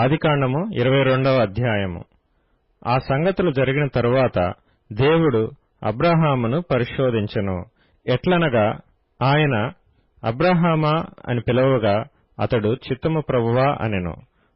ఆదికాండము 22వ అధ్యాయము. ఆ సంగతులు జరిగిన తరువాత దేవుడు అబ్రాహామును పరిశోధించెను. ఎట్లనగా ఆయన అబ్రాహామా అని పిలవగా అతడు చిత్తము ప్రభువా అనెను.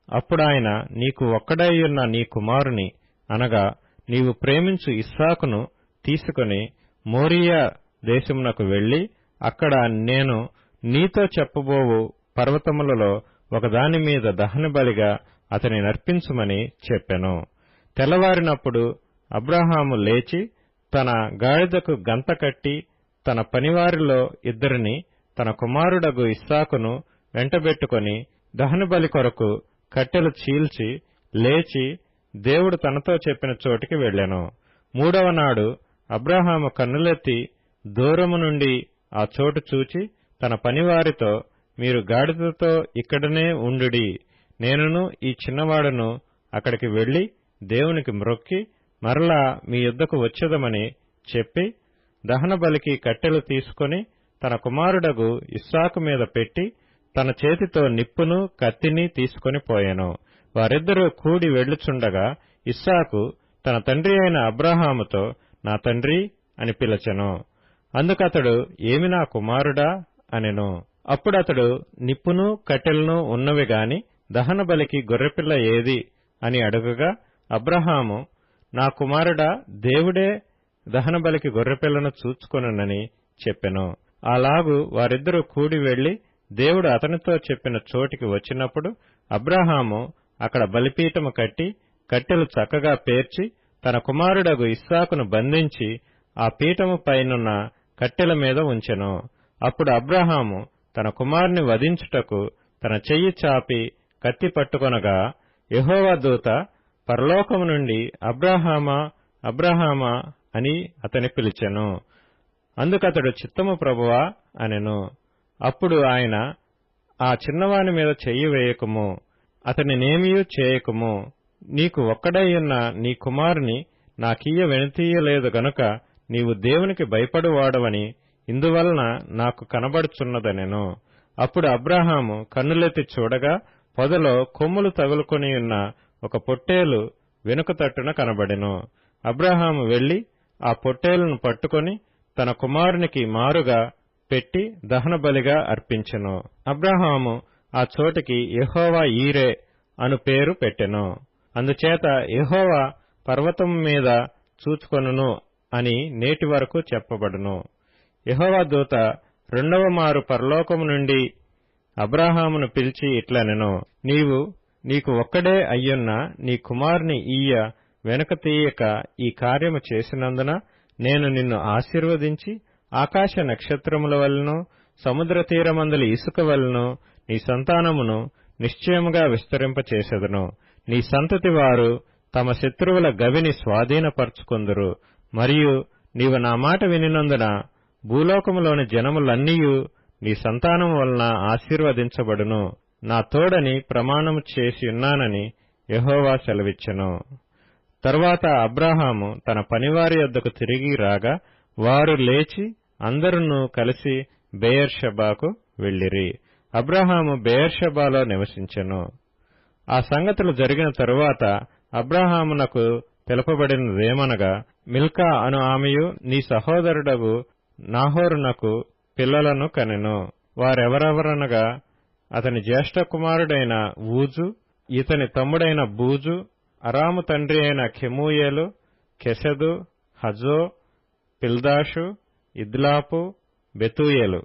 అప్పుడాయన, నీకు ఒక్కడైయున్న నీ కుమారుని అనగా నీవు ప్రేమించు ఇస్సాకును తీసుకొని మోరియా దేశమునకు వెళ్లి అక్కడ నేను నీతో చెప్పబోవు పర్వతములలో ఒకదాని మీద దహనబలిగా అతని నర్పించుమని చెప్పెను. తెల్లవారినప్పుడు అబ్రాహాము లేచి తన గాడిదకు గంత కట్టి తన పనివారిలో ఇద్దరిని తన కుమారుడగు ఇస్సాకును వెంటబెట్టుకొని దహనబలి కొరకు కట్టెలు చీల్చి లేచి దేవుడు తనతో చెప్పిన చోటికి వెళ్ళెను. మూడవ నాడు అబ్రాహాము కన్నులెత్తి దూరము నుండి ఆ చోటు చూచి తన పనివారితో, మీరు గాడిదతో ఇక్కడనే ఉండుడి, నేనును ఈ చిన్నవాడును అక్కడికి వెళ్లి దేవునికి మ్రొక్కి మరలా మీ యొద్దకు వచ్చెదమని చెప్పి దహనబలికి కట్టెలు తీసుకొని తన కుమారుడగు ఇస్సాకు మీద పెట్టి తన చేతితో నిప్పును కత్తిని తీసుకొని పోయెను. వారిద్దరూ కూడి వెళ్ళుచుండగా ఇస్సాకు తన తండ్రి అయిన అబ్రాహాముతో, నా తండ్రి అని పిలచెను. అందుకతడు, ఏమి నా కుమారుడా అనెను. అప్పుడతడు, నిప్పును కట్టెలను ఉన్నవి గాని దహనబలికి గొర్రెపిల్ల ఏది అని అడుగగా అబ్రాహాము, నా కుమారుడా, దేవుడే దహనబలికి గొర్రెపిల్లను చూచుకొనునని చెప్పెను. అలాగు వారిద్దరూ కూడి వెళ్లి దేవుడు అతనితో చెప్పిన చోటికి వచ్చినప్పుడు అబ్రాహాము అక్కడ బలిపీఠము కట్టి కట్టెలు చక్కగా పేర్చి తన కుమారుడగు ఇస్సాకును బంధించి ఆ పీఠము పైనున్న కట్టెల మీద ఉంచెను. అప్పుడు అబ్రాహాము తన కుమారుని వధించుటకు తన చెయ్యి చాపి కత్తి పట్టుకొనగా యెహోవా దూత పరలోకము నుండి అబ్రాహామా అబ్రాహామా అని అతని పిలిచెను. అందుకతడు, చిత్తము ప్రభువా అనెను. అప్పుడు ఆయన, ఆ చిన్నవాని మీద చెయ్యి వేయకుము, అతనినేమియూ చేయకుము, నీకు ఒక్కడైయున్న నీ కుమారుని నాకియ్య వెనుతీయలేదు గనుక నీవు దేవునికి భయపడువాడవని ఇందువలన నాకు కనబడుచున్నదనెను. అప్పుడు అబ్రాహాము కన్నులెత్తి చూడగా పొదలో కొమ్ములు తగులుకొనియున్న ఒక పొట్టేలు వెనుక తట్టున కనబడెను. అబ్రాహాము వెళ్లి ఆ పొట్టేలును పట్టుకొని తన కుమారునికి మారుగా పెట్టి దహనబలిగా అర్పించెను. అబ్రాహాము ఆ చోటికి యెహోవా ఈరే అను పేరు పెట్టెను. అందుచేత యెహోవా పర్వతము మీద చూచుకొనును అని నేటి వరకు చెప్పబడును. యెహోవా దూత రెండవ మారు పరలోకము నుండి అబ్రాహామును పిలిచి ఇట్లనెను, నీకు ఒక్కడే అయ్యున్న నీ కుమారుని ఈయ వెనుక తీయక ఈ కార్యము చేసినందున నేను నిన్ను ఆశీర్వదించి ఆకాశ నక్షత్రముల వలెను సముద్ర తీరమందలి ఇసుక వలెను నీ సంతానమును నిశ్చయముగా విస్తరింపచేసెదను. నీ సంతతి వారు తమ శత్రువుల గవిని స్వాధీనపరచుకొందురు. మరియు నీవు నా మాట వినినందున భూలోకములోని జనములన్నీయు నీ సంతానము వలన ఆశీర్వదించబడును. నా తోడని ప్రమాణము చేసియున్నానని యెహోవా సెలవిచ్చెను. తరువాత అబ్రాహాము తన పనివారి యొద్దకు తిరిగి రాగా వారు లేచి అందరును కలిసి బెయేర్షెబాకు వెళ్ళిరి. అబ్రాహాము బెయేర్షెబాలో నివసించెను. ఆ సంగతులు జరిగిన తరువాత అబ్రాహామునకు తెలుపబడినదేమనగా, మిల్కా అను ఆమెయు నీ సహోదరుడగు నాహోరునకు పిల్లలను కనెను. వారెవరెవరనగా అతని జ్యేష్ఠ కుమారుడైన ఊజు, ఇతని తమ్ముడైన బూజు, అరాము తండ్రి అయిన కెమూయేలు, కెసెదు, హజో, పిల్దాషు, ఇద్లాపు, బెతూయేలు.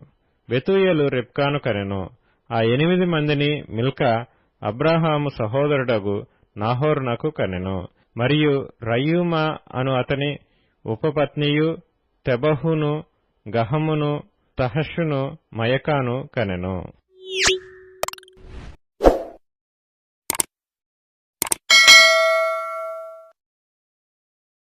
బెతూయేలు రిబ్కాను కనెను. ఆ 8 మందిని మిల్కా అబ్రాహాము సహోదరుడగు నాహోరునకు కనెను. మరియు రయూమా అను అతని ఉపపత్నియు తెబహును, గహమును, తహషును, మయకాను కనెను.